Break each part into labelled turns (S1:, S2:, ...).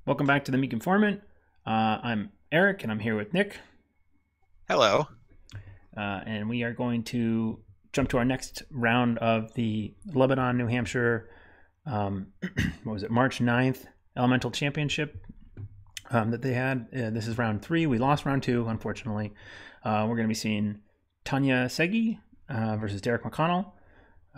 S1: Welcome back to the Meek Informant. I'm Eric, and I'm here with Nick,
S2: Hello.
S1: and we are going to jump to our next round of the Lebanon, New Hampshire, what was it, March 9th Elemental Championship that they had. This is round 3. We lost round 2, unfortunately. We're going to be seeing Tonya Segee versus Derek McConnell.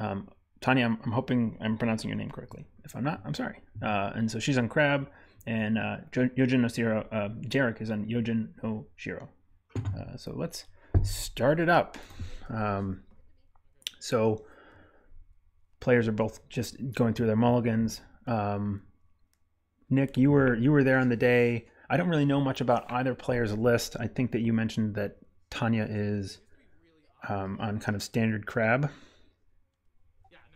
S1: Tonya, I'm hoping I'm pronouncing your name correctly. If I'm not, I'm sorry. And so she's on Crab, and Yojin no Shiro, Derek is on Yojin no Shiro. So let's start it up. So players are both just going through their mulligans. Nick, you were there on the day. I don't really know much about either player's list. I think that you mentioned that Tanya is on kind of standard Crab.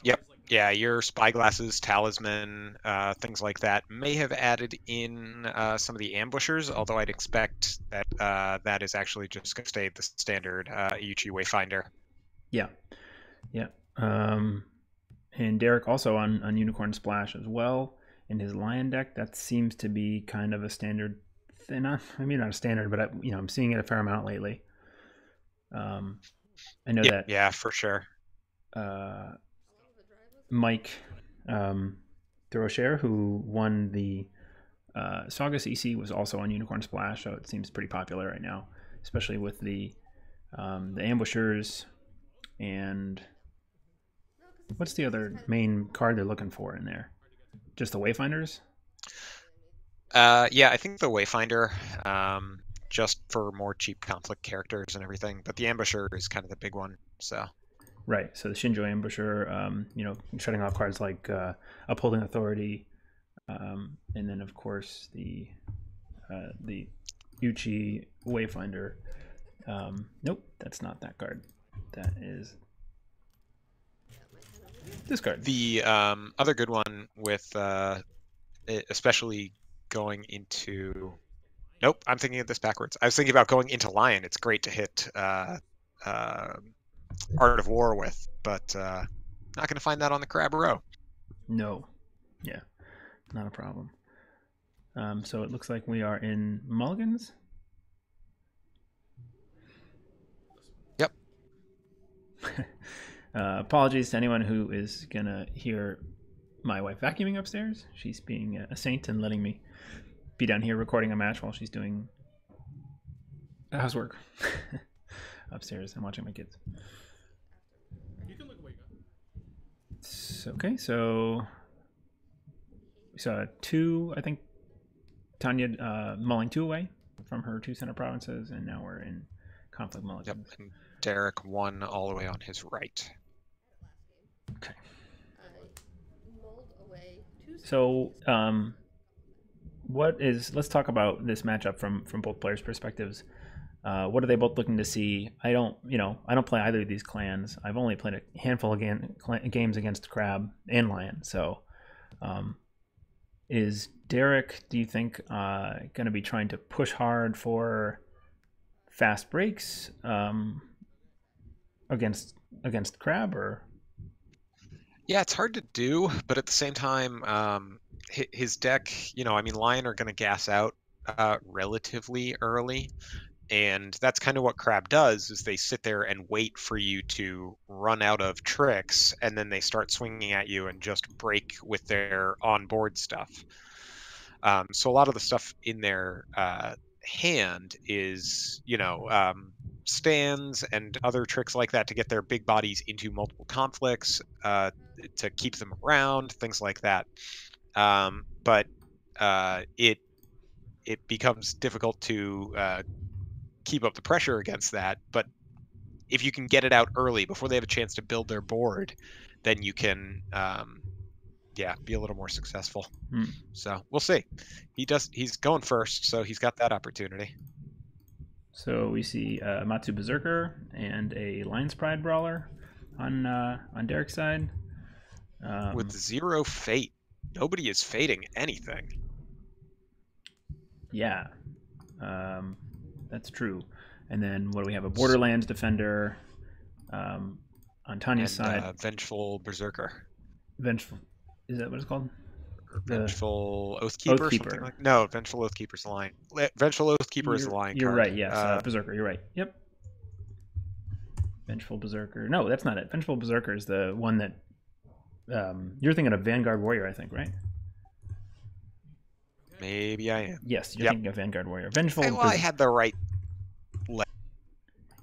S2: Yep. Yeah, your spyglasses, talisman, things like that may have added in some of the ambushers, although I'd expect that that is actually just going to stay the standard Iuchi Wayfinder.
S1: Yeah, yeah. And Derek also on Unicorn Splash as well in his Lion deck. That seems to be kind of a standard thing. I mean, not a standard, but I'm seeing it a fair amount lately. I know
S2: Yeah,
S1: that
S2: yeah, for sure.
S1: Mike Durocher, who won the Saugus EC, was also on Unicorn Splash, so it seems pretty popular right now, especially with the ambushers and what's the other main card they're looking for in there? Just the Wayfinders?
S2: Yeah, I think the Wayfinder, just for more cheap conflict characters and everything, but the ambusher is kind of the big one. So
S1: Right. So the Shinjo Ambusher, shutting off cards like Upholding Authority, and then of course the Uchi Wayfinder. Nope, that's not that card. That is this card.
S2: the other good one with especially going into. Nope, I'm thinking of this backwards. I was thinking about going into Lion. It's great to hit Art of War with, but not going to find that on the Crab Row.
S1: No. Yeah, not a problem. So it looks like we are in Mulligans.
S2: Yep.
S1: Apologies to anyone who is going to hear my wife vacuuming upstairs. She's being a saint and letting me be down here recording a match while she's doing housework upstairs and watching my kids. Okay, so we saw 2, I think, Tanya mulling 2 away from her 2 center provinces, and now we're in conflict mulligans.
S2: Yep. And Derek won all the way on his right.
S1: Okay. So, let's talk about this matchup from both players' perspectives. What are they both looking to see? I don't play either of these clans. I've only played a handful of games against Crab and Lion. So, is Derek, do you think, going to be trying to push hard for fast breaks against Crab, or?
S2: Yeah, it's hard to do, but at the same time, his deck, Lion are going to gas out relatively early. And that's kind of what Crab does, is they sit there and wait for you to run out of tricks, and then they start swinging at you and just break with their on-board stuff. So a lot of the stuff in their hand is, stands and other tricks like that to get their big bodies into multiple conflicts, to keep them around, things like that. But it becomes difficult to keep up the pressure against that. But if you can get it out early before they have a chance to build their board, then you can be a little more successful. So we'll see. He's going first, so he's got that opportunity.
S1: So we see Matsu Berserker and a Lion's Pride Brawler on Derek's side.
S2: With 0 fate. Nobody is fating anything.
S1: Yeah. That's true. And then what do we have? A Borderlands Defender on Tanya's side.
S2: Vengeful Berserker.
S1: Vengeful. Is that what it's called? The
S2: Vengeful Oathkeeper, something like. No, Vengeful Oathkeeper's the line. Vengeful Oathkeeper is the line
S1: You're
S2: card.
S1: right. Yes, Berserker. You're right. Yep. Vengeful Berserker. No, that's not it. Vengeful Berserker is the one that you're thinking of. Vanguard Warrior, I think, right?
S2: Maybe I am.
S1: Yes, you're thinking of Vanguard Warrior. Vengeful.
S2: Well, I had the right.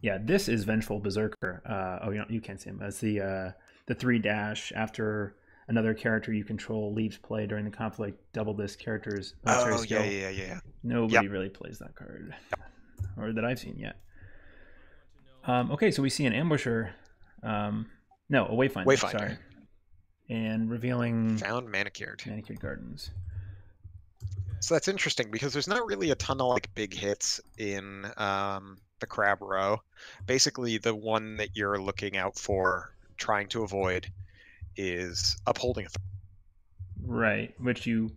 S1: Yeah, this is Vengeful Berserker. Oh, you can't see him. That's the 3- after another character you control leaves play during the conflict. Double this character's military skill.
S2: Yeah.
S1: Nobody really plays that card, or that I've seen yet. Okay, so we see an ambusher. No, a wayfinder. Sorry. And revealing
S2: found manicured
S1: gardens.
S2: So that's interesting because there's not really a ton of like big hits in the crab row. Basically, the one that you're looking out for, trying to avoid, is upholding authority.
S1: Right, which you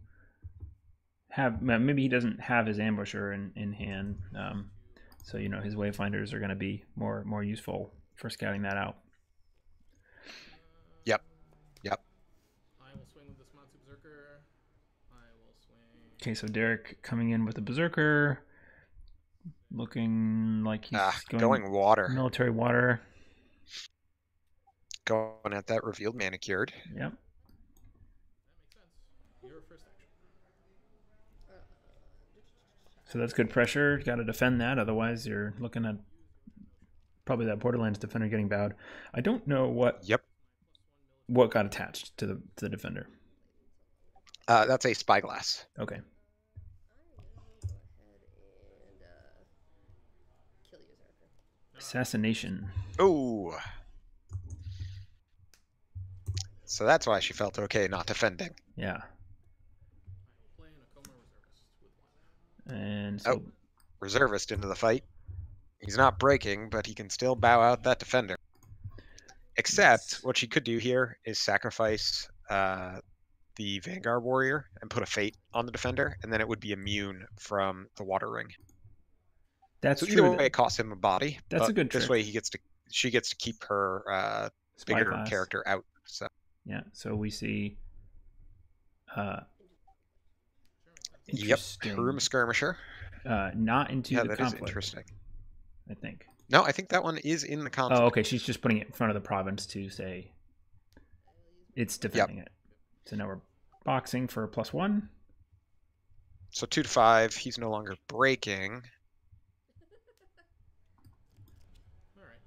S1: have. Maybe he doesn't have his ambusher in hand, so his wayfinders are going to be more useful for scouting that out.
S2: Yep.
S3: I will swing with this Matsu Berserker. I will swing.
S1: Okay, so Derek coming in with a Berserker, looking like he's
S2: going water.
S1: Military water.
S2: Going at that revealed manicured.
S1: Yep.
S3: That makes sense. Your first action.
S1: So that's good pressure. Got to defend that. Otherwise, you're looking at probably that Borderlands defender getting bowed. I don't know what got attached to the defender.
S2: That's a spyglass.
S1: Okay. Assassination.
S2: Oh. So that's why she felt okay not defending.
S1: Yeah. And
S2: so reservist into the fight. He's not breaking, but he can still bow out that defender. Except what she could do here is sacrifice the Vanguard Warrior and put a fate on the defender, and then it would be immune from the water ring.
S1: That's
S2: so
S1: true.
S2: Either way, it costs him a body.
S1: That's a good trick.
S2: This way, she gets to keep her bigger character out. So
S1: yeah. So we see.
S2: Yep, Room Skirmisher.
S1: Not into the conflict.
S2: That is interesting.
S1: I think.
S2: No, I think that one is in the conflict.
S1: Oh, okay. She's just putting it in front of the province to say it's defending it. So now we're boxing for a +1.
S2: So 2 to 5. He's no longer breaking.
S3: All right.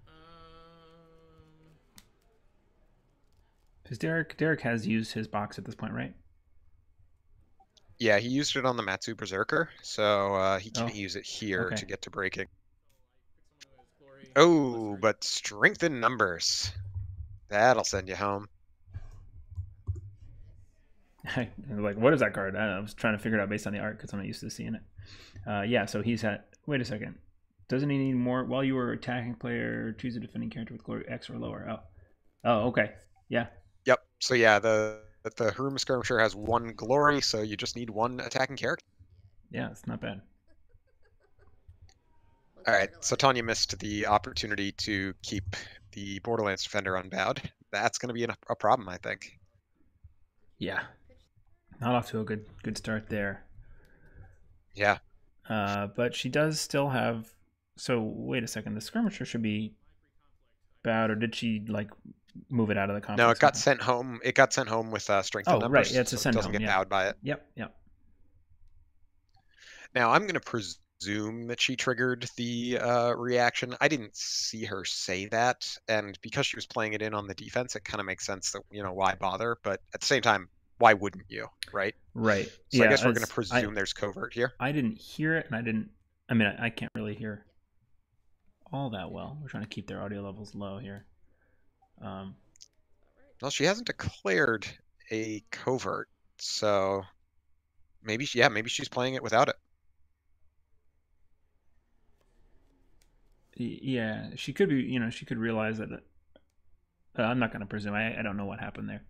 S1: Because Derek has used his box at this point, right?
S2: Yeah, he used it on the Matsu Berserker, so he can't use it here to get to breaking. Oh, but strength in numbers. That'll send you home.
S1: Like, what is that card? I was trying to figure it out based on the art because I'm not used to seeing it. Yeah, so he's at... Wait a second. Doesn't he need more? While you were attacking player, choose a defending character with glory X or lower. Oh, okay. Yeah.
S2: Yep. So yeah, the Room Skirmisher has 1 glory, so you just need 1 attacking character.
S1: Yeah, it's not bad.
S2: All right, so Tonya missed the opportunity to keep the Borderlands defender unbowed. That's going to be a problem, I think.
S1: Yeah. Not off to a good start there.
S2: Yeah.
S1: But she does still have... So, wait a second. The Skirmisher should be bowed, or did she, like, move it out of the conflict?
S2: No, it got sent home. It got sent home with strength in numbers.
S1: Right. Yeah, it's a send home.
S2: It doesn't get bowed by it.
S1: Yep.
S2: Now, I'm going to presume that she triggered the reaction. I didn't see her say that, and because she was playing it in on the defense, it kind of makes sense that, why bother? But at the same time, why wouldn't you, right?
S1: Right.
S2: So I guess we're going to presume there's covert here.
S1: I didn't hear it, and I can't really hear all that well. We're trying to keep their audio levels low here.
S2: Well, she hasn't declared a covert, so maybe she's playing it without it.
S1: Yeah, she could be, she could realize that. I'm not going to presume. I don't know what happened there.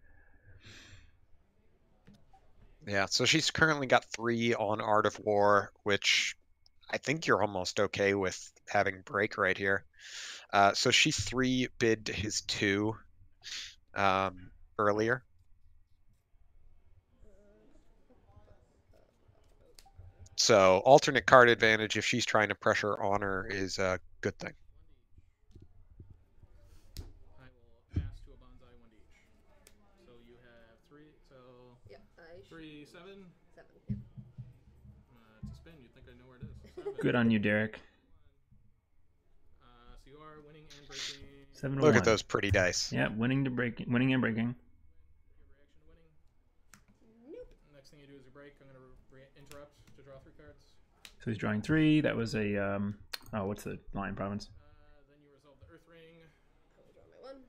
S2: Yeah, so she's currently got 3 on Art of War, which I think you're almost okay with having break right here. So she 3 bid his 2 earlier. So alternate card advantage if she's trying to pressure honor is a good thing.
S3: I will pass to a bonsai 1d each. So you have 3. So
S4: Yeah,
S3: 3, 7.
S4: 7. Yeah.
S3: It's a spin. You'd think I know where it is. 7.
S1: Good on you, Derek.
S3: So you are winning and breaking.
S1: 7 to
S2: Look
S1: 1.
S2: at those pretty dice.
S1: Yeah, winning and breaking.
S3: Your reaction to winning.
S4: Nope.
S3: Next thing you do is you break. I'm going to interrupt to draw 3 cards.
S1: So he's drawing 3. That was a what's the Lion province?
S3: Then you resolve the Earth Ring.
S4: I will draw my 1.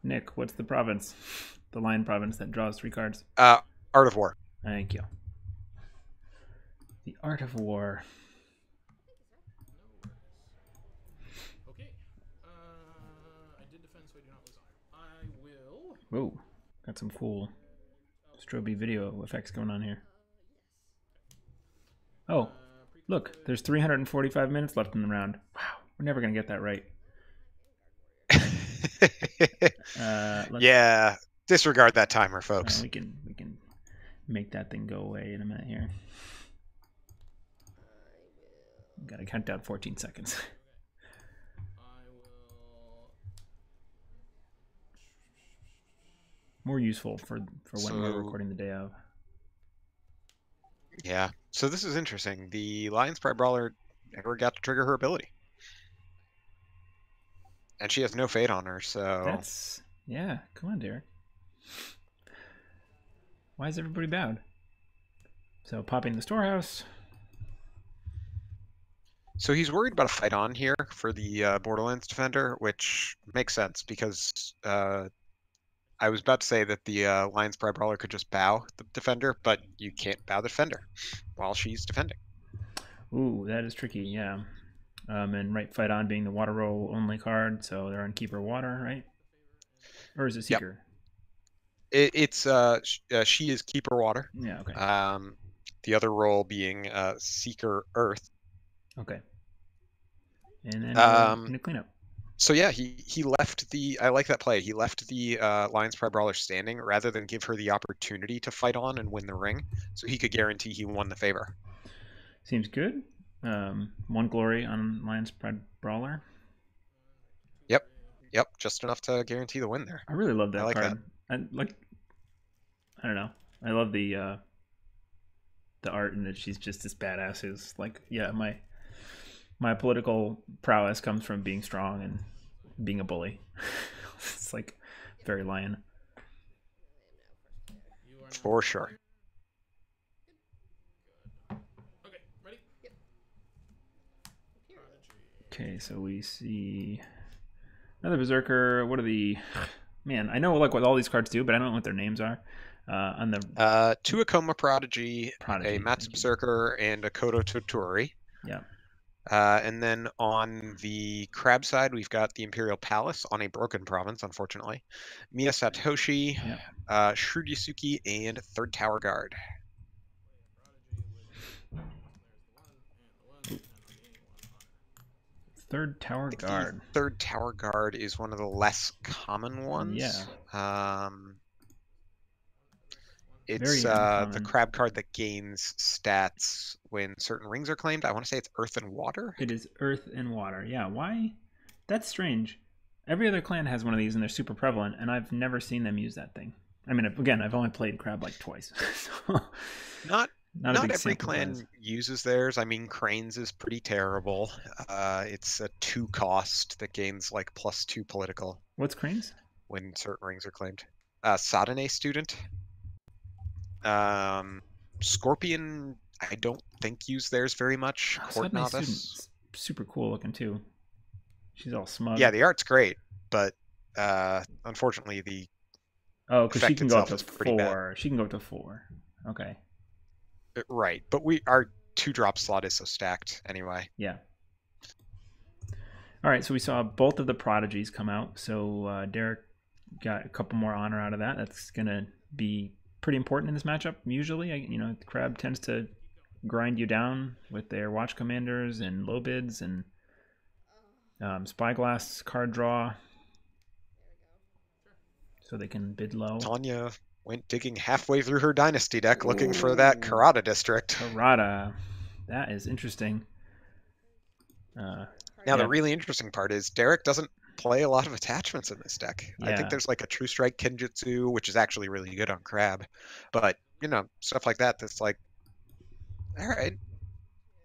S1: Nick, what's the province? The Lion province that draws 3 cards.
S2: Art of War.
S1: Thank you. The Art of War.
S3: Okay. I did defend, so I do not lose honor. I will.
S1: Whoa, got some cool strobe video effects going on here. Oh, look, there's 345 minutes left in the round. Wow, we're never gonna get that right.
S2: Yeah, disregard that timer, folks.
S1: We can make that thing go away in a minute here. Got to count down 14 seconds.
S3: I will.
S1: More useful for when we're recording the day of.
S2: Yeah, so this is interesting. The Lion's Pride Brawler never got to trigger her ability. And she has no fate on her, so...
S1: That's... Yeah, come on, Derek. Why is everybody bowed? So, popping the storehouse.
S2: So he's worried about a fight on here for the Borderlands Defender, which makes sense, because I was about to say that the Lion's Pride Brawler could just bow the Defender, but you can't bow the Defender while she's defending.
S1: Ooh, that is tricky, yeah. And right, fight on being the water roll only card, so they're on Keeper Water, right? Or is it Seeker?
S2: Yep. She is Keeper Water.
S1: Yeah, okay.
S2: The other role being Seeker Earth.
S1: Okay. And then into cleanup.
S2: So yeah, he left the... I like that play. He left the Lion's Pride Brawler standing rather than give her the opportunity to fight on and win the ring, so he could guarantee he won the favor.
S1: Seems good. 1 glory on Lion's Pride Brawler.
S2: Yep, just enough to guarantee the win there.
S1: I really love that
S2: card.
S1: I don't know. I love the art and that she's just this badass who's like, yeah, my political prowess comes from being strong and being a bully. It's like very Lion.
S2: For sure.
S3: Okay, ready?
S4: Yep.
S1: Okay, so we see another Berserker. What are the... Man, I know like what all these cards do, but I don't know what their names are. On the
S2: Tuakoma Prodigy, a Matsu
S1: thank you.
S2: Berserker, and a Kodo Totori.
S1: Yeah.
S2: And then on the crab side, we've got the Imperial Palace on a broken province, unfortunately. Miya Satoshi, Shrudisuki, and Third Tower Guard.
S1: Third Tower Guard.
S2: The Third Tower Guard is one of the less common ones.
S1: Yeah.
S2: It's
S1: Very uncommon.
S2: the crab card that gains stats when certain rings are claimed. I want to say it's Earth and Water.
S1: It is Earth and Water. Yeah, why? That's strange. Every other clan has one of these and they're super prevalent, and I've never seen them use that thing. I mean, again, I've only played crab like twice. So
S2: Not
S1: a big
S2: every
S1: sample
S2: clan
S1: size.
S2: uses theirs. I mean, Crane's is pretty terrible. It's a 2 cost that gains like +2 political
S1: What's Crane's?
S2: when certain rings are claimed. Sadane Student. Scorpion, I don't think use theirs very much. Court
S1: Suddenly
S2: Novice.
S1: Student's super cool looking too. She's all smug.
S2: Yeah, the art's great, but unfortunately the
S1: because she
S2: effect
S1: can go up
S2: itself
S1: to
S2: is pretty bad.
S1: 4. She can go up to 4. Okay.
S2: Right, but our 2-drop slot is so stacked anyway.
S1: Yeah. All right, so we saw both of the prodigies come out. So Derek got a couple more honor out of that. That's gonna be pretty important in this matchup. Usually, the crab tends to grind you down with their watch commanders and low bids and spyglass card draw, so they can bid low.
S2: Tonya went digging halfway through her dynasty deck looking for that Karada district.
S1: Karada. That is interesting.
S2: Now,
S1: Yeah.
S2: the really interesting part is Derek doesn't play a lot of attachments in this deck. I
S1: Yeah.
S2: think there's like a True Strike Kenjutsu, which is actually really good on Crab. But, you know, stuff like that that's like, all right.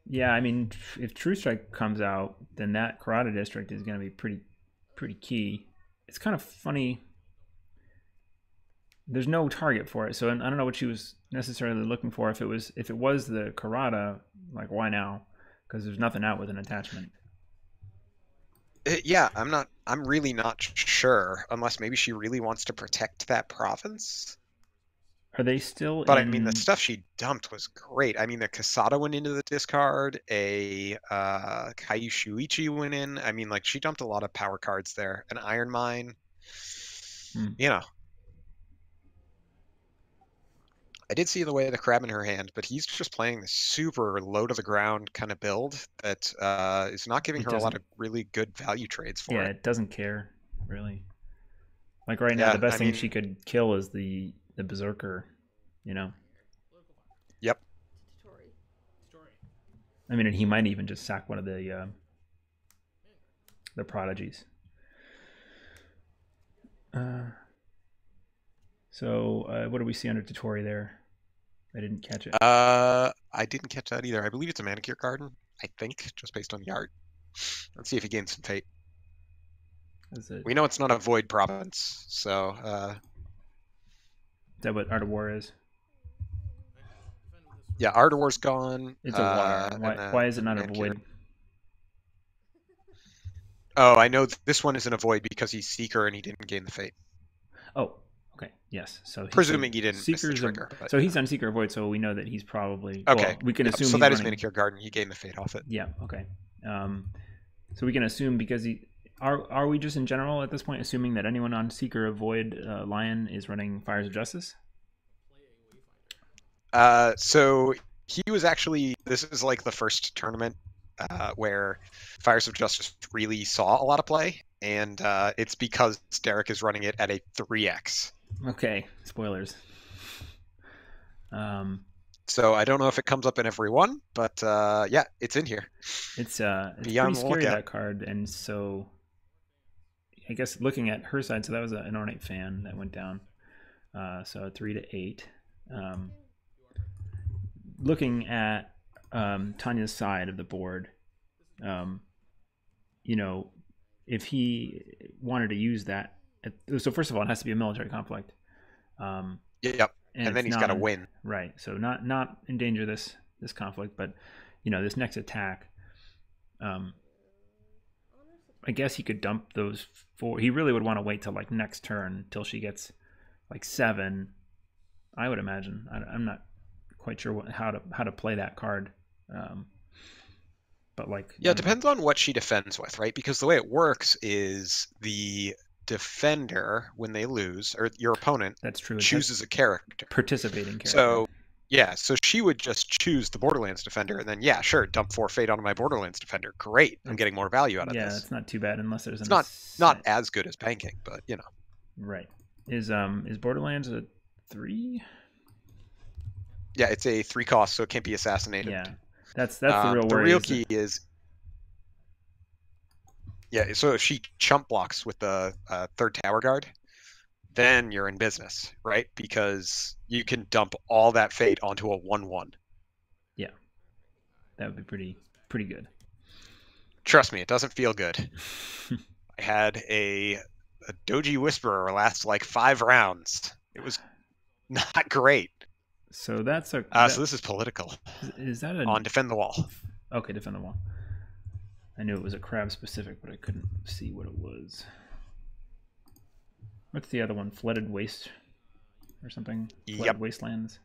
S1: Yeah, I mean, if True Strike comes out, then that Karada District is going to be pretty key. It's kind of funny. There's no target for it, so I don't know what she was necessarily looking for. If it was the Karada, like, why now? Because there's nothing out with an attachment.
S2: Yeah, I'm really not sure, unless maybe she really wants to protect that province.
S1: Are they still
S2: But
S1: in...
S2: I mean, the stuff she dumped was great. I mean, the Kasada went into the discard, a Kaiju Shuichi went in. I mean, like, she dumped a lot of power cards there. An Iron Mine. You know. I did see the way of the Crab in her hand, but he's just playing this super low to the ground kind of build that is not giving her a lot of really good value trades for
S1: Yeah,
S2: it.
S1: it doesn't care, really. Like right now, the best thing
S2: mean,
S1: she could kill is the Berserker, you know?
S2: Yep.
S1: I mean, and he might even just sack one of the prodigies. So what do we see under Totori there? I didn't catch it.
S2: I didn't catch that either. I believe it's a Manicure Garden, I think, just based on the art. Let's see if he gains some fate. We know it's not a Void province, so...
S1: Is that what Art of War is?
S2: Yeah, Art of War's gone.
S1: It's a water. Why is it not a Void?
S2: Oh, I know this one isn't a Void because he's Seeker and he didn't gain the fate.
S1: Oh, okay, yes. So
S2: presuming he didn't miss the trigger.
S1: So he's on Seeker Void, so we know that he's probably...
S2: Okay.
S1: Well, we can assume
S2: so
S1: he's
S2: that is
S1: running...
S2: Manicure Garden. He gained the fate off it.
S1: Yeah, okay. So we can assume because he... Are we just in general at this point assuming that anyone on Seeker of Void Lion is running Fires of Justice?
S2: So he was actually... This is like the first tournament where Fires of Justice really saw a lot of play, and it's because Derek is running it at a 3x.
S1: Okay, spoilers.
S2: So I don't know if it comes up in every one, but yeah, it's in here.
S1: It's pretty scary, that card, and so I guess looking at her side, so that was an Ornate Fan that went down. So 3 to 8. Looking at Tonya's side of the board, you know, if he wanted to use that, so first of all, it has to be a military conflict.
S2: Yep. And then he's got to win.
S1: Right. So not endanger this conflict, but you know, this next attack. I guess he could dump those 4. He really would want to wait till like next turn till she gets like 7. I would imagine. I'm not quite sure how to play that card. But like,
S2: yeah, it depends on what she defends with, right? Because the way it works is the defender, when they lose, or your opponent,
S1: that's true,
S2: chooses a character,
S1: participating character.
S2: So yeah, so she would just choose the Borderlands defender, and then yeah, sure, dump 4 fate onto my Borderlands defender. Great, I'm getting more value out of this.
S1: Yeah, that's not too bad unless there's
S2: not as good as banking, but you know.
S1: Right. Is Borderlands a 3?
S2: Yeah, it's a 3 cost, so it can't be assassinated.
S1: Yeah, that's the real worry.
S2: The real key is yeah. So if she chump blocks with the 3rd tower guard, then you're in business, right? Because you can dump all that fate onto a 1/1.
S1: Yeah, that would be pretty good.
S2: Trust me, it doesn't feel good. I had a Doji Whisperer last like 5 rounds. It was not great.
S1: So that's
S2: so this is political.
S1: Is that
S2: on Defend the Wall?
S1: Okay, Defend the Wall. I knew it was a crab specific, but I couldn't see what it was. What's the other one? Flooded Waste or something? Flooded Wastelands.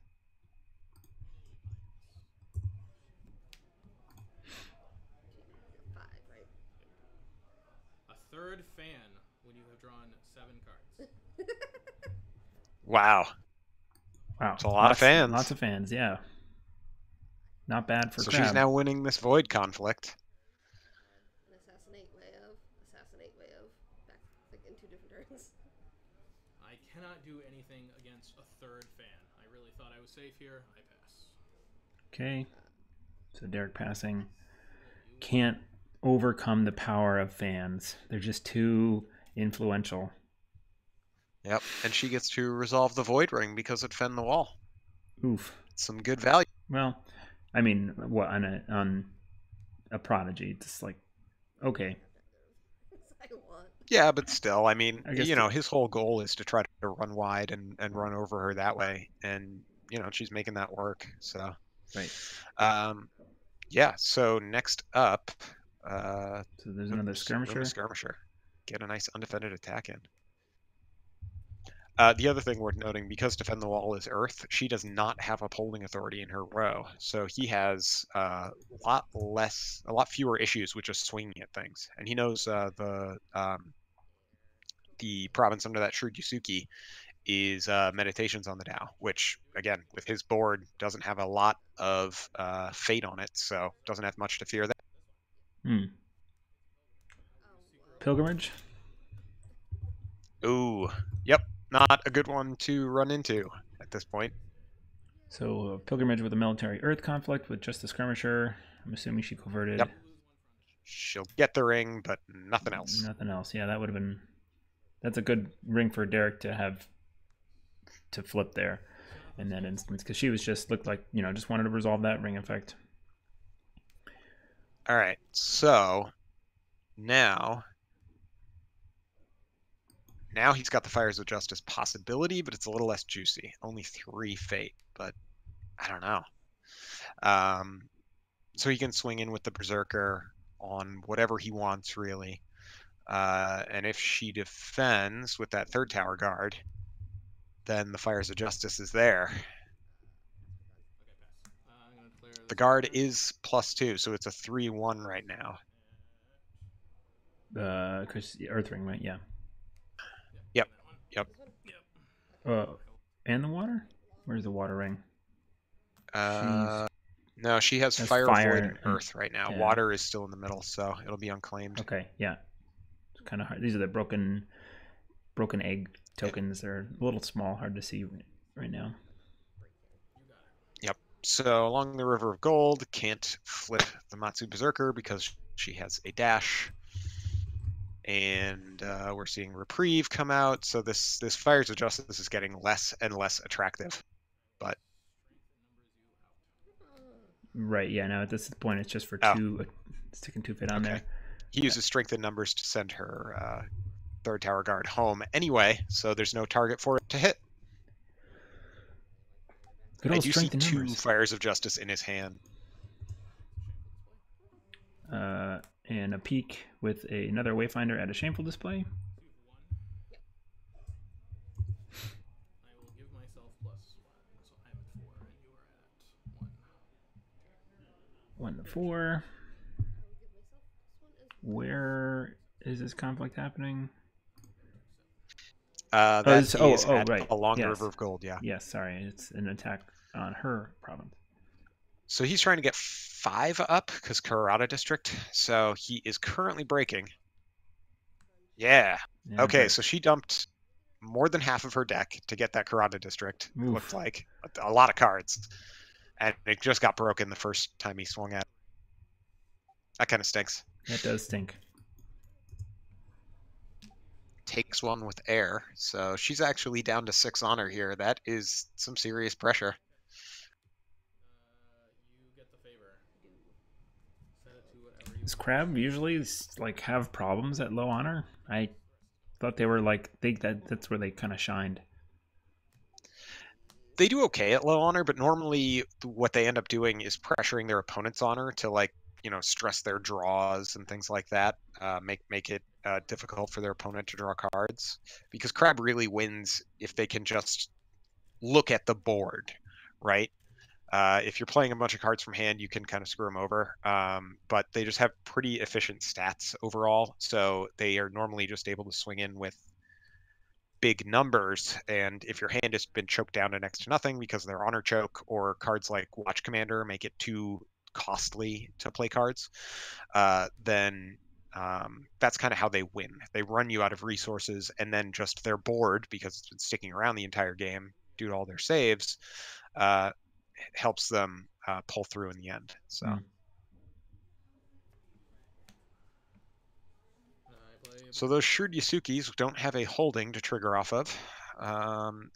S3: A 3rd fan when you have drawn 7 cards.
S2: Wow.
S1: Wow.
S2: It's a lot of fans.
S1: Lots of fans, yeah. Not bad for
S2: So
S1: Crab.
S2: She's now winning this Void conflict.
S4: An assassinate way of. Back in 2 different turns.
S3: I cannot do anything against a 3rd fan. I really thought I was safe here. I pass.
S1: Okay. So Derek passing. Can't overcome the power of fans. They're just too influential.
S2: Yep, and she gets to resolve the Void Ring because it fend the wall.
S1: Oof.
S2: Some good value.
S1: Well, I mean, what on a prodigy? It's like, okay.
S4: I want.
S2: Yeah, but still, I mean,
S1: I guess
S2: his whole goal is to try to run wide and run over her that way, and she's making that work. So,
S1: right.
S2: Yeah. So next up,
S1: So there's another skirmisher.
S2: Skirmisher. Get a nice undefended attack in. The other thing worth noting, because Defend the Wall is Earth, she does not have upholding authority in her row, so he has a lot fewer issues with just swinging at things. And he knows the province under that Shrewd Yusuke is Meditations on the Tao, which again, with his board, doesn't have a lot of fate on it, so doesn't have much to fear there.
S1: Pilgrimage.
S2: Ooh, yep. Not a good one to run into at this point.
S1: So pilgrimage with a military Earth conflict with just the skirmisher. I'm assuming she converted.
S2: Yep. She'll get the ring, but nothing else.
S1: Nothing else. Yeah, that would have been. That's a good ring for Derek to have to flip there in that instance, because she was just looked like just wanted to resolve that ring effect.
S2: All right, so now he's got the Fires of Justice possibility, but it's a little less juicy. Only 3 fate, but I don't know. So he can swing in with the Berserker on whatever he wants, really. And if she defends with that 3rd Tower Guard, then the Fires of Justice is there. The guard is +2, so it's a 3-1 right now.
S1: Because Earth ring, right? Yeah.
S2: Yep.
S1: And the water? Where's the water ring?
S2: No, she has fire, void, and earth right now. Yeah. Water is still in the middle, so it'll be unclaimed.
S1: Okay, yeah. It's kind of hard. These are the broken egg tokens. They're a little small, hard to see right now.
S2: Yep. So along the River of Gold, can't flip the Matsu Berserker because she has a dash. And we're seeing Reprieve come out, so this Fires of Justice is getting less and less attractive. But
S1: right, yeah. Now at this point, it's just for sticking 2 fate on there.
S2: He uses Strength in Numbers to send her 3rd Tower Guard home anyway, so there's no target for it to hit. I do see 2 Fires of Justice in his hand.
S1: And a peek with another Wayfinder at a shameful display.
S3: I will give myself +1, so I'm at 4, and you are at 1.
S1: 1 to 4. Where is this conflict happening?
S2: That is
S1: right.
S2: Along the River of Gold, yeah.
S1: Yes, sorry. It's an attack on her province.
S2: So he's trying to get 5 up because Karada District. So he is currently breaking. Yeah. Okay, so she dumped more than half of her deck to get that Karada District. It looked like a lot of cards. And it just got broken the first time he swung at it. That kind of stinks.
S1: That does stink.
S2: Takes 1 with air. So she's actually down to 6 honor here. That is some serious pressure.
S1: Does Crab usually have problems at low honor? I thought they were that's where they kind of shined.
S2: They do okay at low honor, but normally what they end up doing is pressuring their opponent's honor to stress their draws and things like that. Make it difficult for their opponent to draw cards, because Crab really wins if they can just look at the board, right? If you're playing a bunch of cards from hand, you can kind of screw them over. But they just have pretty efficient stats overall, so they are normally just able to swing in with big numbers. And if your hand has been choked down to next to nothing because of their honor choke, or cards like Watch Commander make it too costly to play cards, then that's kind of how they win. They run you out of resources, and then just their board, because it's been sticking around the entire game due to all their saves, helps them pull through in the end. So.
S1: Mm.
S2: So those shrewd Yasukis don't have a holding to trigger off of,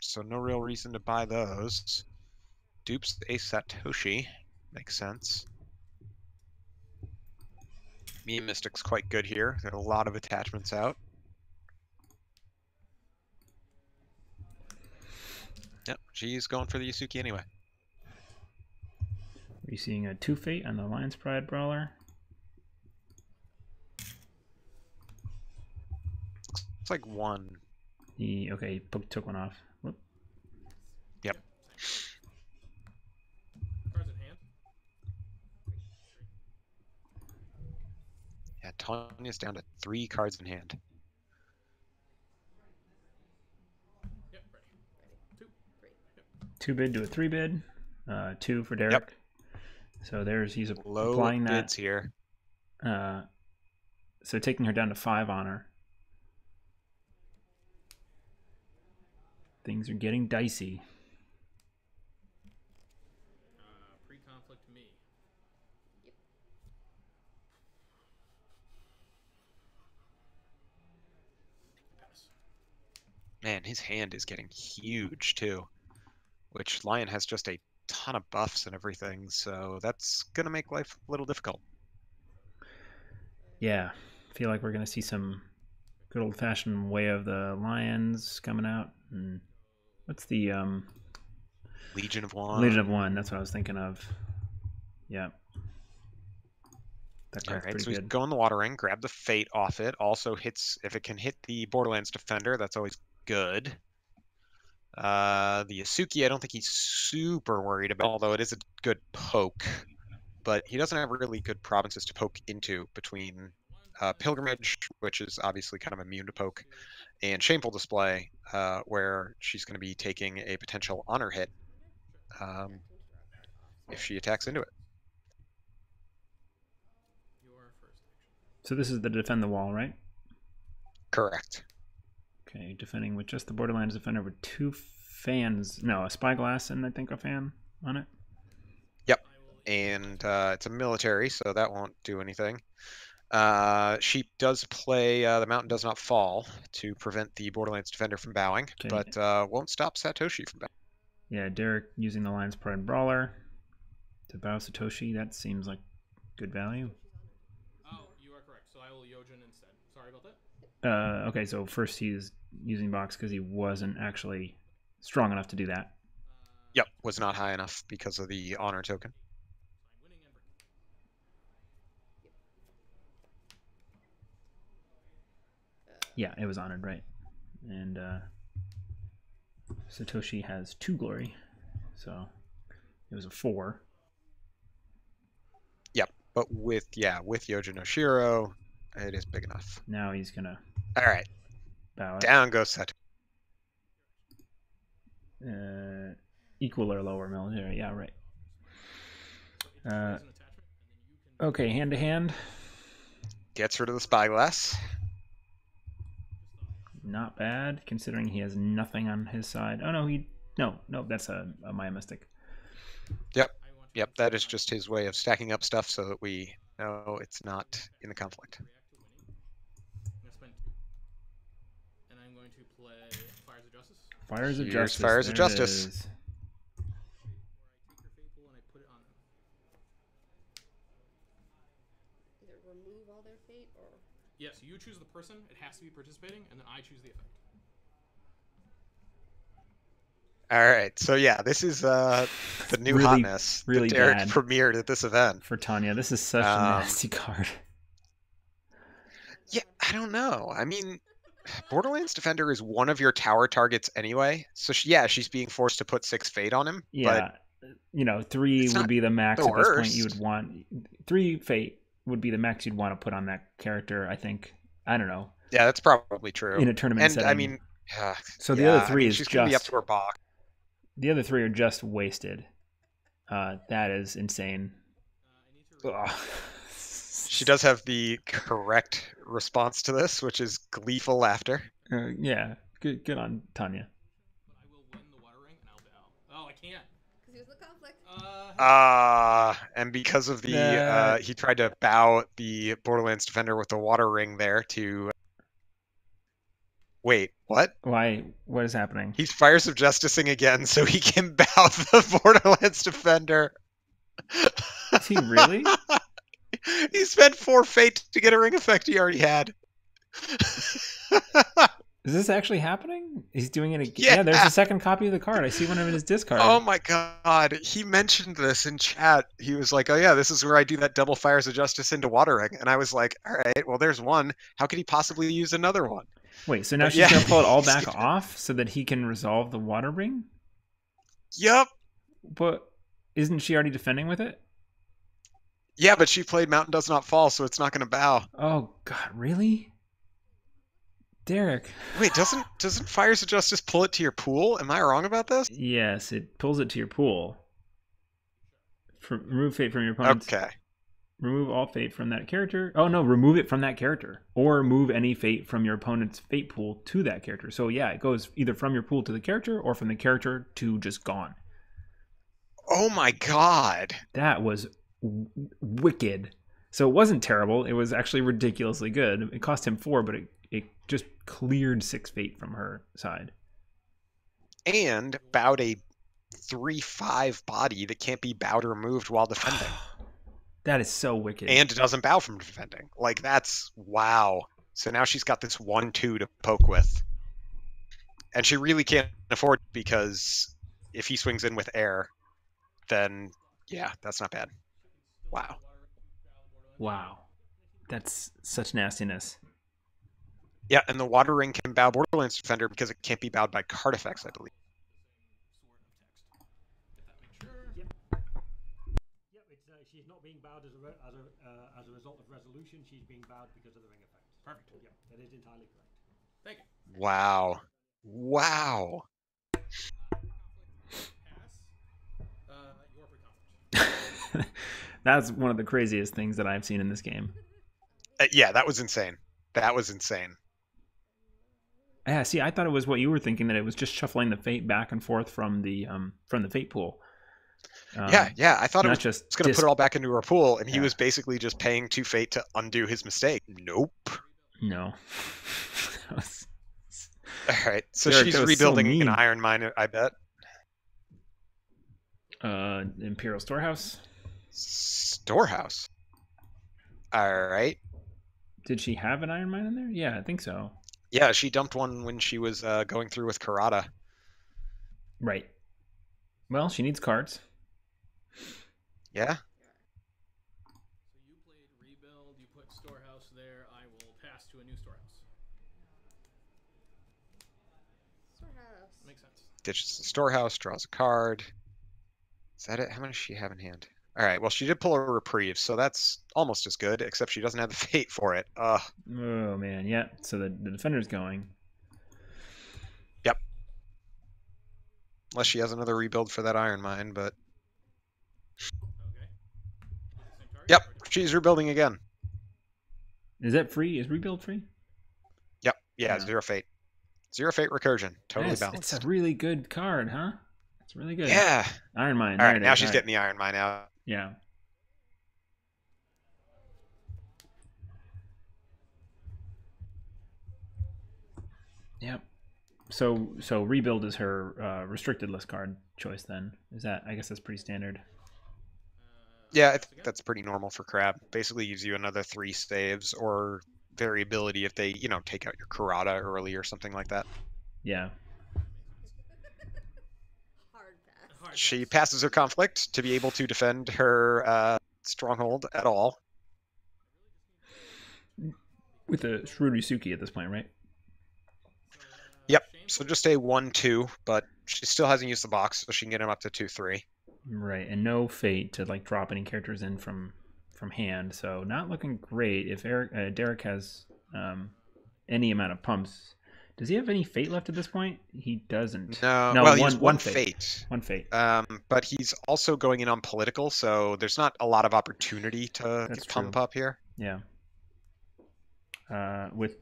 S2: so no real reason to buy those. Dupes a Satoshi, makes sense. Meme Mystic's quite good here. There are a lot of attachments out. Yep, she's going for the Yasuki anyway.
S1: Are you seeing a 2 Fate on the Lion's Pride Brawler?
S2: It's like 1.
S1: Okay, took one off. Whoop.
S2: Yep.
S3: Cards in hand.
S2: Yeah, Tonya's down to 3 cards in hand.
S3: Yep, ready. 2, 3. Yep.
S1: 2 bid to a 3 bid. 2 for Derek.
S2: Yep.
S1: So he's
S2: Low
S1: applying that.
S2: bids here.
S1: So taking her down to 5 on her. Things are getting dicey.
S3: Pre-conflict me.
S4: Yep.
S3: Pass.
S2: Man, his hand is getting huge too, which Lion has just a ton of buffs and everything, so that's going to make life a little difficult.
S1: Yeah, I feel like we're going to see some good old-fashioned Way of the Lions coming out. And what's the
S2: Legion of One.
S1: Legion of One? That's what I was thinking of. Yeah. That
S2: All
S1: card's
S2: right,
S1: pretty
S2: so he's
S1: good.
S2: going the Water Ring, grab the Fate off it. Also hits, if it can hit the Borderlands Defender, that's always good. The Yasuki, I don't think he's super worried about, although it is a good poke. But he doesn't have really good provinces to poke into between Pilgrimage, which is obviously kind of immune to poke, and Shameful Display, where she's going to be taking a potential honor hit if she attacks into it.
S3: Your first action.
S1: So this is the defend the wall, right?
S2: Correct.
S1: Okay, defending with just the Borderlands Defender with 2 fans. No, a Spyglass and I think a fan on it.
S2: Yep. And it's a military, so that won't do anything. She does play The Mountain Does Not Fall to prevent the Borderlands Defender from bowing,
S1: Okay.
S2: but won't stop Satoshi from bowing.
S1: Yeah, Derek using the Lion's Pride Brawler to bow Satoshi. That seems like good value.
S3: Oh, you are correct. So I will Yojin instead. Sorry about that.
S1: Okay, so first he's using box because he wasn't actually strong enough to do that.
S2: Yep, was not high enough because of the honor token.
S3: I'm winning and breaking.
S1: Yeah, it was honored, right? And Satoshi has 2 glory, so it was a 4.
S2: Yep, but with Yojin Oshiro, it is big enough.
S1: Now he's gonna
S2: All right,
S1: bow it.
S2: down goes Satoshi.
S1: Equal or lower military, yeah, right.
S3: As an attachment, and then you can
S1: Okay, hand to hand,
S2: Gets rid of the Spyglass.
S1: not bad considering he has nothing on his side. Oh no, that's a Maya Mystic.
S2: Yep,
S3: I want
S2: yep, that is just his way of stacking up stuff so that we know it's not in the conflict.
S3: react to winning. I'm going to spend 2. And I'm going to play Fires of Justice.
S1: Fires of
S2: Here's
S1: Justice.
S2: Fires of
S1: there it
S2: Justice.
S1: is.
S3: Where I take your Fate Pool and I put it on them.
S4: Either remove all their fate or
S3: Yes, you choose the person. It has to be participating, and then I choose the effect.
S2: All right, so yeah, this is the new
S1: Really-
S2: hotness
S1: really
S2: that Derek
S1: bad.
S2: premiered at this event.
S1: For Tonya, this is such a nasty card.
S2: Yeah, I don't know. I mean, Borderlands Defender is one of your tower targets anyway, so she's being forced to put 6 Fate on him.
S1: Yeah, 3
S2: it's
S1: would
S2: not
S1: be the max
S2: the
S1: at this point
S2: worst.
S1: you would want. 3 Fate would be the max you'd want to put on that character, I think. I don't know.
S2: Yeah, that's probably true.
S1: In a tournament
S2: And
S1: setting.
S2: I mean,
S1: So the other 3 is
S2: she's gonna be up
S1: just-
S2: to her box.
S1: The other 3 are just wasted. That is insane.
S3: I need to.
S1: Ugh.
S2: She does have the correct response to this, which is gleeful laughter.
S1: Yeah, good on Tonya.
S3: But I will win the Water Ring, and I'll bow. Oh, I can't.
S4: because he was in the conflict.
S2: And because of the he tried to bow the Borderlands defender with the water ring there to. Wait, what?
S1: Why? What is happening?
S2: He's Fires of Justicing again, so he can bow the Borderlands defender.
S1: Is he really?
S2: He spent 4 fate to get a ring effect he already had.
S1: Is this actually happening? He's doing it again. Yeah, there's a second copy of the card. I see one of them in his discard.
S2: Oh my god. He mentioned this in chat. He was like, oh yeah, this is where I do that double Fires of Justice into water ring. And I was like, all right, well, there's one. How could he possibly use another one?
S1: Wait, so now she's going to pull it all back off so that he can resolve the water ring?
S2: Yep.
S1: But isn't she already defending with it?
S2: Yeah, but she played Mountain Does Not Fall, so it's not going to bow.
S1: Oh, God, really? Derek.
S2: Wait, doesn't Fires of Justice pull it to your pool? Am I wrong about this?
S1: Yes, it pulls it to your pool. Remove fate from your opponent's.
S2: Okay.
S1: Remove all fate from that character. Oh, no, remove it from that character. Or move any fate from your opponent's fate pool to that character. So, yeah, it goes either from your pool to the character or from the character to just gone.
S2: Oh, my God.
S1: That was wicked. So it wasn't terrible. It was actually ridiculously good. It cost him 4, but it just cleared 6 fate from her side.
S2: And bowed a 3/5 body that can't be bowed or removed while defending.
S1: That is so wicked.
S2: And it doesn't bow from defending. Like, that's wow. So now she's got this 1/2 to poke with. And she really can't afford it because if he swings in with air, then yeah, that's not bad. Wow.
S1: Wow. That's such nastiness.
S2: Yeah, and the water ring can bow Borderlands Defender because it can't be bowed by card effects, I believe.
S5: She's not being bowed as a result of resolution. She's being bowed because of the ring effect.
S3: Perfect.
S5: Yeah, that is entirely correct.
S3: Thank you.
S2: Wow. Wow.
S3: Pass. You are pre-conflict.
S1: That's one of the craziest things that I've seen in this game.
S2: Yeah, that was insane. That was insane.
S1: Yeah, see, I thought it was what you were thinking, that it was just shuffling the fate back and forth from the fate pool.
S2: Yeah, I thought it was
S1: just
S2: going to put it all back into her pool, and he was basically just paying 2 fate to undo his mistake. Nope.
S1: No.
S2: All right, so
S1: Derek,
S2: she's
S1: that was
S2: rebuilding
S1: so mean.
S2: an iron mine, I bet.
S1: Imperial Storehouse.
S2: Storehouse. All right.
S1: Did she have an iron mine in there? Yeah, I think so.
S2: Yeah, she dumped one when she was going through with Karada.
S1: Right. Well, she needs cards.
S2: Yeah.
S3: So you played rebuild, you put storehouse there, I will pass to a new storehouse.
S4: Storehouse.
S3: Makes sense.
S2: Ditches the storehouse, draws a card. Is that it? How many does she have in hand? All right, well, she did pull a reprieve, so that's almost as good, except she doesn't have the fate for it.
S1: Oh, man, yeah. So the defender's going.
S2: Yep. Unless she has another rebuild for that iron mine, but...
S3: Okay. Same target?
S2: Yep, she's rebuilding again.
S1: Is that free? Is rebuild free?
S2: Yep, yeah. 0 fate. 0 fate recursion. Totally
S1: Yes,
S2: balanced.
S1: it's a really good card, huh? It's really good.
S2: Yeah.
S1: Iron mine.
S2: All
S1: there
S2: right,
S1: it
S2: now
S1: is.
S2: she's
S1: All right.
S2: getting the iron mine out.
S1: Yeah. Yep. So rebuild is her restricted list card choice then. Is that, I guess that's pretty standard.
S2: Yeah, I think that's pretty normal for Crab. Basically gives you another 3 saves or variability if they, take out your Karada early or something like that.
S1: Yeah.
S4: Hard pass.
S2: She passes her conflict to be able to defend her stronghold at all.
S1: With a Shrudisuki at this point, right?
S2: Yep, so just a 1/2, but she still hasn't used the box, so she can get him up to 2/3.
S1: Right, and no fate to drop any characters in from hand, so not looking great. If Derek has any amount of pumps, does he have any fate left at this point? He doesn't.
S2: No,
S1: no
S2: well, he has
S1: one
S2: one fate.
S1: One fate.
S2: But he's also going in on political, so there's not a lot of opportunity to pump up here.
S1: Yeah. With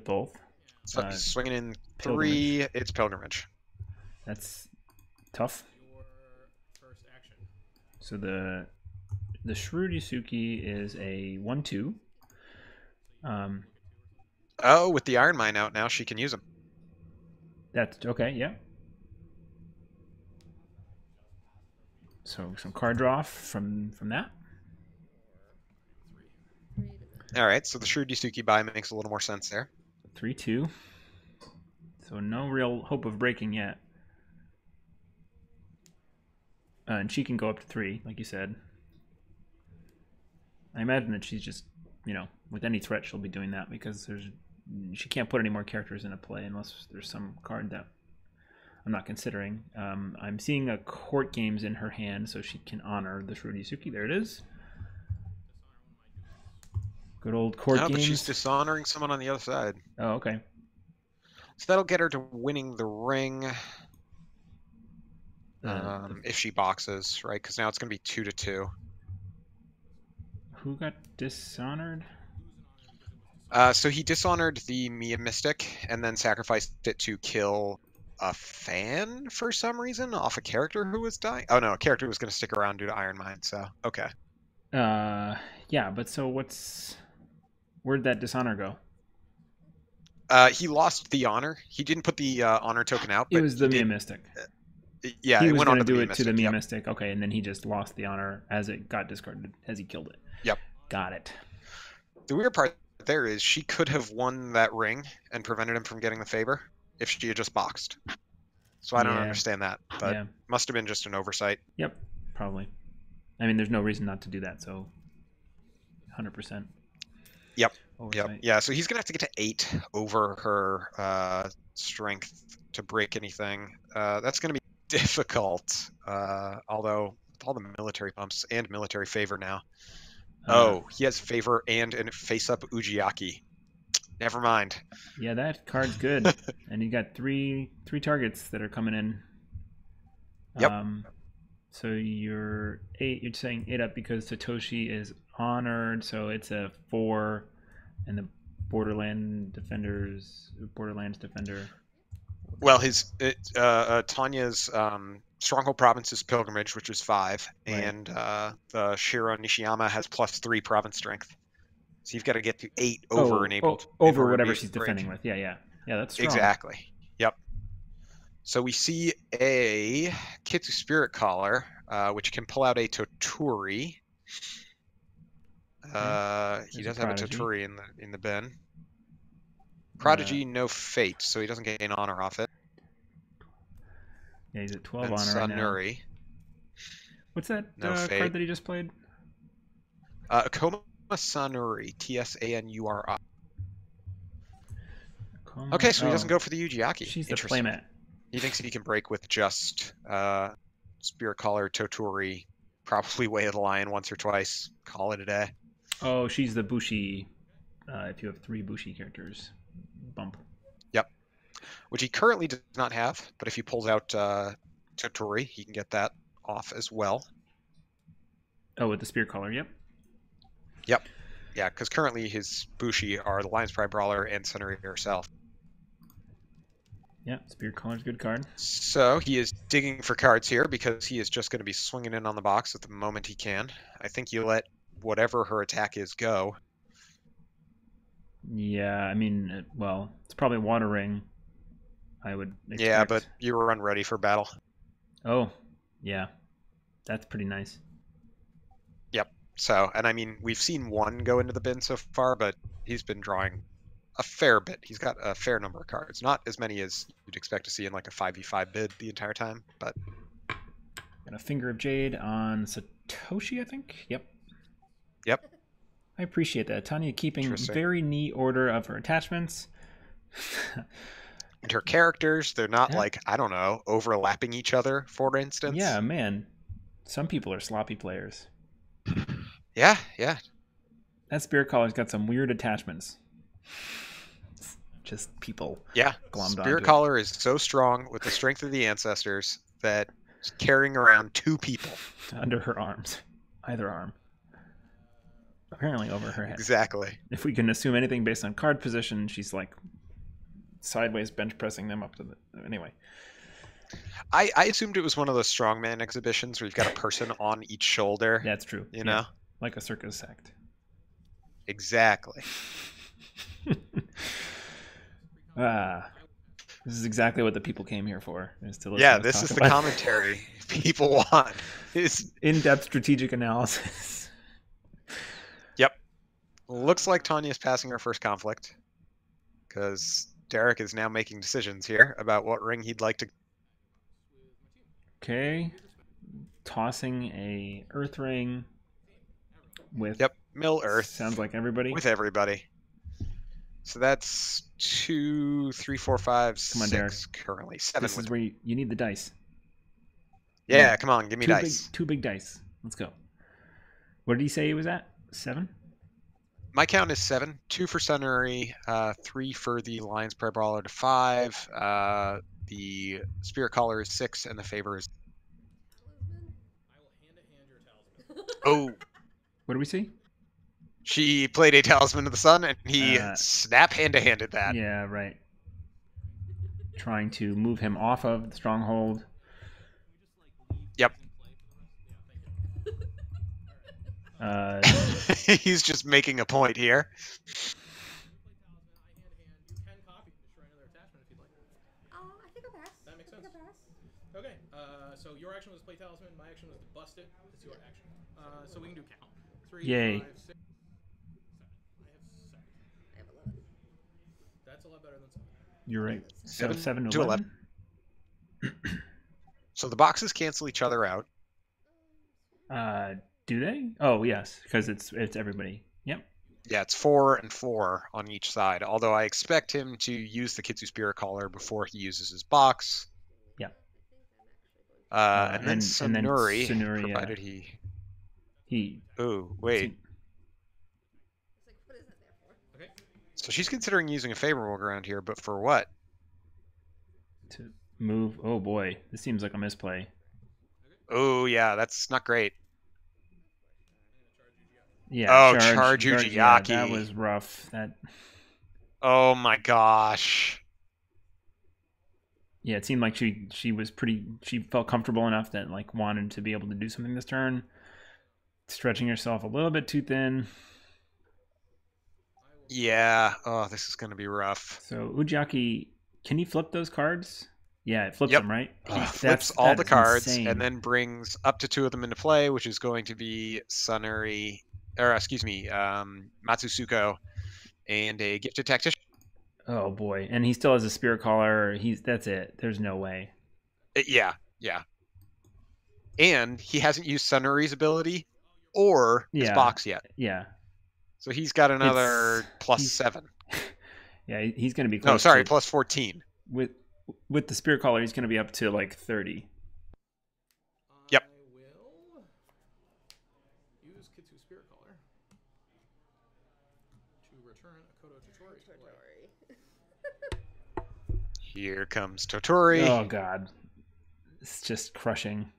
S1: both.
S2: So he's swinging in 3. It's Pilgrimage.
S1: That's tough.
S3: Your first action.
S1: So the Shurudisuki is a 1/2.
S2: Oh, with the Iron Mine out now, she can use them.
S1: That's okay. Yeah. So some card draw from that.
S4: 3 to move.
S2: All right, so the Shurudisuki buy makes a little more sense there.
S1: 3/2. So no real hope of breaking yet. And she can go up to 3, like you said. I imagine that she's just, with any threat, she'll be doing that because she can't put any more characters into play unless there's some card that I'm not considering. I'm seeing a court games in her hand, so she can honor the Shurudisuki. There it is. Good old court games.
S2: But she's dishonoring someone on the other side.
S1: Oh, okay.
S2: So that'll get her to winning the ring. If she boxes, right? Because now it's going to be 2 to 2.
S1: Who got dishonored?
S2: So he dishonored the Mia Mystic and then sacrificed it to kill a fan for some reason off a character who was dying. Oh no, a character who was going to stick around due to Iron Mine. So okay.
S1: Yeah, but so where'd that dishonor go?
S2: He lost the honor. He didn't put the honor token out. But
S1: it was the Mia Mystic.
S2: Yeah,
S1: he
S2: it
S1: was
S2: went on
S1: going
S2: to
S1: to do
S2: the
S1: it
S2: Mia
S1: to the
S2: Mystic,
S1: Mia
S2: yep.
S1: Mystic. Okay, and then he just lost the honor as it got discarded, as he killed it.
S2: Yep.
S1: Got it.
S2: The weird part there is she could have won that ring and prevented him from getting the favor if she had just boxed. So I don't
S1: Yeah.
S2: understand that, but
S1: Yeah.
S2: must have been just an oversight.
S1: Yep, probably. I mean, there's no reason not to do that, so 100%.
S2: Yep.
S1: Oversight.
S2: Yep. Yeah, so he's going to have to get to 8 over her strength to break anything. That's going to be difficult, although with all the military bumps and military favor now. He has favor and face-up Ujiaki. Never mind.
S1: Yeah, that card's good. And you got three targets that are coming in.
S2: Yep.
S1: So you're saying 8 up because Satoshi is honored, so it's a 4, and the Borderlands Defender.
S2: Well, Tanya's Stronghold Province is Pilgrimage, which is 5,
S1: Right.
S2: and the Shiro Nishiyama has +3 province strength. So you've got to get to 8 over enabled. in
S1: over
S2: order to
S1: whatever
S2: be
S1: she's
S2: break.
S1: defending with. Yeah, that's strong.
S2: Exactly. Yep. So we see a Kitsu Spirit Collar, which can pull out a Toturi. He
S1: There's
S2: does
S1: a
S2: have a
S1: Prodigy.
S2: Toturi in the bin. Prodigy, no fate, so he doesn't gain honor off it.
S1: Yeah, he's at 12
S2: And
S1: honor right now.
S2: Sanuri.
S1: What's that
S2: No fate.
S1: card that he just played?
S2: Akoma Sanuri, Tsanuri.
S1: Akoma-
S2: Okay, so he doesn't
S1: oh,
S2: go for the Ujiaki.
S1: She's the
S2: Interesting.
S1: playmat.
S2: He thinks he can break with just Spirit Collar, Toturi, probably Way of the Lion once or twice. Call it a day.
S1: Oh, she's the Bushi. If you have 3 Bushi characters, bump.
S2: Which he currently does not have, but if he pulls out Toturi, he can get that off as well.
S1: Oh, with the Spear Collar, yep.
S2: Yeah, because currently his Bushi are the Lion's Pride Brawler and Sanuri herself.
S1: Yeah, Spear Collar's a good card.
S2: So he is digging for cards here because he is just going to be swinging in on the box at the moment he can. I think you let whatever her attack is go.
S1: Yeah, I mean, well, it's probably Water Ring. I would expect.
S2: Yeah, but you were unready for battle.
S1: Oh, yeah. That's pretty nice.
S2: So, and I mean, we've seen one go into the bin so far, but he's been drawing a fair bit. He's got a fair number of cards. Not as many as you'd expect to see in like a 5v5 bid the entire time, but...
S1: Got a Finger of Jade on Satoshi, I think? Yep. I appreciate that. Tanya keeping
S2: Interesting.
S1: very neat order of her attachments.
S2: And her characters, they're not
S1: Yeah.
S2: like, I don't know, overlapping each other, for instance.
S1: Yeah, man. Some people are sloppy players.
S2: Yeah.
S1: That Spirit Collar's got some weird attachments. It's just people
S2: Yeah.
S1: glommed onto
S2: Spirit
S1: it.
S2: Collar is so strong with the strength of the ancestors that it's carrying around 2 people.
S1: under her arms. Either arm. Apparently over her head.
S2: Exactly.
S1: If we can assume anything based on card position, she's like sideways bench pressing them up to the... Anyway.
S2: I assumed it was one of those strongman exhibitions where you've got a person on each shoulder.
S1: That's true.
S2: You know?
S1: Like a circus act.
S2: Exactly.
S1: This is exactly what the people came here for, is to listen
S2: Yeah,
S1: to us
S2: this
S1: talk
S2: is the
S1: about
S2: commentary people want. Is
S1: in-depth strategic analysis.
S2: Yep. Looks like Tonya's passing her first conflict, because Derek is now making decisions here about what ring he'd like to.
S1: Okay. Tossing a earth ring with
S2: Mill Earth.
S1: sounds like everybody.
S2: With everybody. So that's 2, 3, 4, 5,
S1: Come on, Derek.
S2: 6 currently. 7
S1: This
S2: with
S1: is where you need the dice.
S2: Yeah, come on, give me dice.
S1: Two big dice. Let's go. What did he say he was at? 7?
S2: My count is 7. 2 for Sunnery, 3 for the Lions Prayer Brawler to 5. The Spirit Caller is 6, and the Favor is.
S3: I will hand your talisman.
S2: Oh,
S1: What do we see?
S2: she played a Talisman of the Sun, and he snap hand-to-handed that.
S1: Yeah, right. Trying to move him off of the stronghold.
S2: Yep.
S1: Yeah,
S2: He's just making a point here.
S4: I think I'll pass.
S3: That makes sense.
S4: I think I'll pass.
S3: Okay, so your action was play talisman, my action was to bust it. It's your action. So we can do count. 3,
S1: Yay.
S3: 5, 6, 7. I have 7.
S4: I have 11.
S3: That's a lot better than 7.
S1: you're right. So
S2: 7
S1: 7
S2: to
S1: to 11.
S2: So the boxes cancel each other out.
S1: Do they? Oh, yes, because it's everybody. Yep.
S2: Yeah, it's 4 and 4 on each side. Although I expect him to use the Kitsu Spirit Caller before he uses his box.
S1: Yeah.
S2: And then
S1: and then
S2: Sunuri,
S1: Sunuri,
S2: provided
S1: he.
S2: Oh, wait.
S4: It's like, what is that there for?
S3: Okay.
S2: So she's considering using a favorable ground here, but for what?
S1: To move. Oh boy, this seems like a misplay.
S2: Oh, yeah, that's not great.
S1: Yeah.
S2: Oh, charge
S1: Yeah,
S2: Ujiaki.
S1: that was rough.
S2: Oh my gosh.
S1: Yeah, it seemed like she was pretty. She felt comfortable enough that like wanted to be able to do something this turn. Stretching herself a little bit too thin.
S2: Yeah. Oh, this is going to be rough.
S1: So Ujiaki, can he flip those cards? Yeah, it flips
S2: Yep.
S1: them, right?
S2: He flips all
S1: that
S2: the
S1: is
S2: cards
S1: insane.
S2: and then brings up to 2 of them into play, which is going to be Sunuri, or excuse me, Matsusuko, and a Gifted Tactician.
S1: Oh boy, and he still has a Spirit Caller. That's it. There's no way.
S2: Yeah. And he hasn't used Sunuri's ability or his box yet.
S1: Yeah.
S2: So he's got another +7.
S1: Yeah, he's going to be close.
S2: No, sorry,
S1: to,
S2: +14.
S1: With the Spirit Caller, he's going to be up to like 30.
S2: Yep.
S3: I will use Kitsu Spirit Caller to return a Kodo Totori.
S2: Here comes Totori.
S1: Oh god, it's just crushing.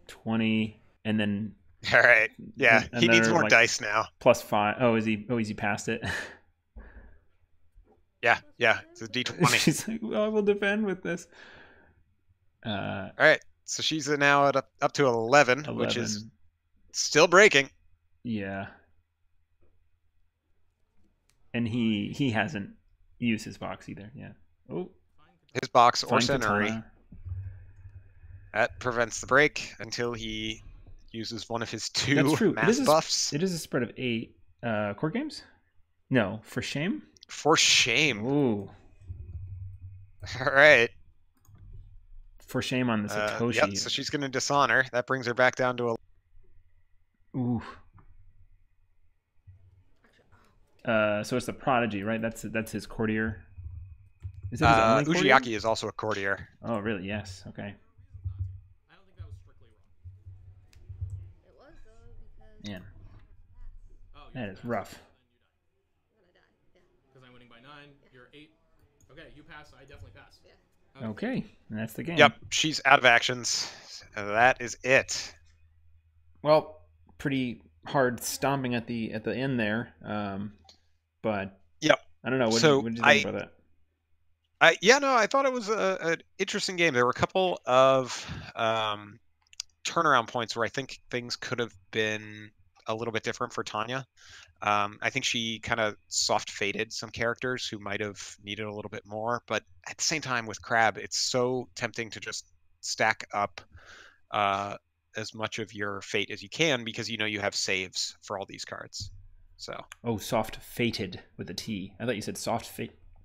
S1: 20, and then
S2: All right. Yeah,
S1: and
S2: he needs
S1: they're,
S2: more
S1: like,
S2: dice now.
S1: +5. Oh, is he past it?
S2: Yeah, it's a D20.
S1: She's like, well, I will defend with this.
S2: All right, so she's now at up to 11, which is still breaking.
S1: Yeah. And he hasn't used his box either. Yeah. Oh.
S2: His box or
S1: Flying
S2: Sunuri.
S1: Katana.
S2: That prevents the break until he uses one of his
S1: That's
S2: 2
S1: true.
S2: mass buffs.
S1: It is a spread of 8 court games? No, for shame?
S2: For shame.
S1: Ooh.
S2: All right.
S1: For shame on the Satoshi.
S2: Yep, so she's going to dishonor. That brings her back down to a.
S1: Ooh. So it's the Prodigy, right? That's his courtier. Is that his only courtier?
S2: Ujiaki is also a courtier.
S1: Oh, really? Yes. Okay.
S3: I don't think that was strictly wrong.
S4: It was though because
S1: Man,
S3: Oh,
S1: that is rough.
S4: I'm gonna die. Yeah.
S3: Because I'm winning by 9. You're 8. Okay, you pass. I definitely pass.
S4: Yeah.
S1: Okay, and that's the game.
S2: Yep, she's out of actions. That is it.
S1: Well, pretty hard stomping at the end there. But
S2: Yep.
S1: I don't know. What
S2: So
S1: did you think about that?
S2: Yeah, no, I thought it was an interesting game. There were a couple of turnaround points where I think things could have been a little bit different for Tonya. I think she kind of soft faded some characters who might have needed a little bit more, but at the same time with Crab, it's so tempting to just stack up as much of your fate as you can because you know you have saves for all these cards. So
S1: Oh, soft fated with a T. I thought you said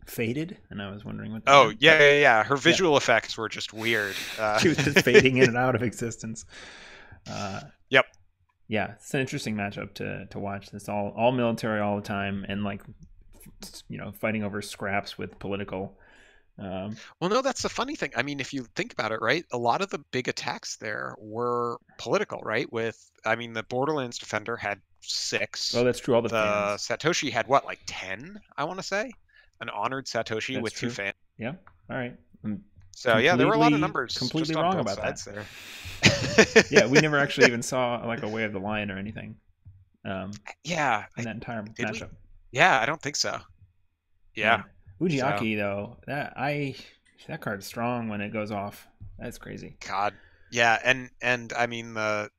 S1: faded, and I was wondering what.
S2: Oh yeah. Her visual effects were just weird.
S1: She was just fading in and out of existence.
S2: Yep.
S1: Yeah, it's an interesting matchup to watch. It's all military all the time, and like, you know, fighting over scraps with political.
S2: Well, no, that's the funny thing. I mean, if you think about it, right, a lot of the big attacks there were political, right? The Borderlands Defender had 6.
S1: Oh, that's true. All the
S2: The
S1: fans.
S2: Satoshi had what, like 10? I want to say an honored Satoshi
S1: That's
S2: with
S1: true.
S2: 2 fans.
S1: Yeah. All right.
S2: So yeah, there were a lot of numbers.
S1: Completely
S2: just on
S1: wrong
S2: both
S1: about that.
S2: sides there.
S1: Yeah, we never actually even saw like a Way of the Lion or anything.
S2: Yeah.
S1: In that entire
S2: Did we?
S1: matchup.
S2: Yeah, I don't think so. Yeah.
S1: Ujiaki though, that card's strong when it goes off. That's crazy.
S2: God. Yeah, and I mean I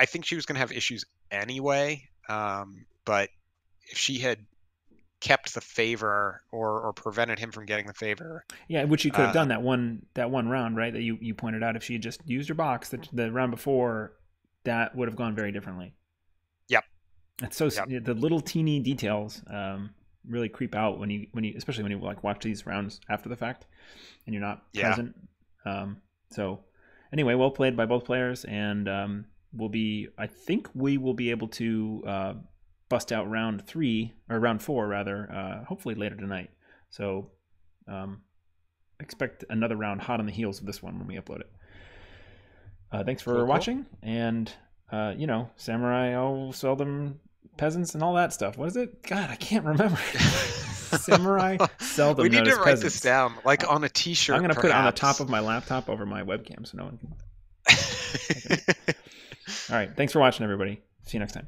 S2: think she was gonna have issues anyway. But if she had kept the favor or prevented him from getting the favor.
S1: Yeah, which she could have done that one round, right? That you pointed out. If she had just used her box the round before, that would have gone very differently.
S2: Yep.
S1: It's so the little teeny details really creep out when you especially when you like watch these rounds after the fact and you're not present. So anyway, well played by both players, and I think we will be able to bust out round 4 rather, hopefully later tonight. So expect another round hot on the heels of this one when we upload it. Thanks for watching, and samurai seldom peasants and all that stuff. What is it? God, I can't remember. Samurai seldom.
S2: We need to write
S1: peasants.
S2: this down, like on a T-shirt.
S1: I'm going to put it on the top of my laptop over my webcam so no one can. All right. Thanks for watching, everybody. See you next time.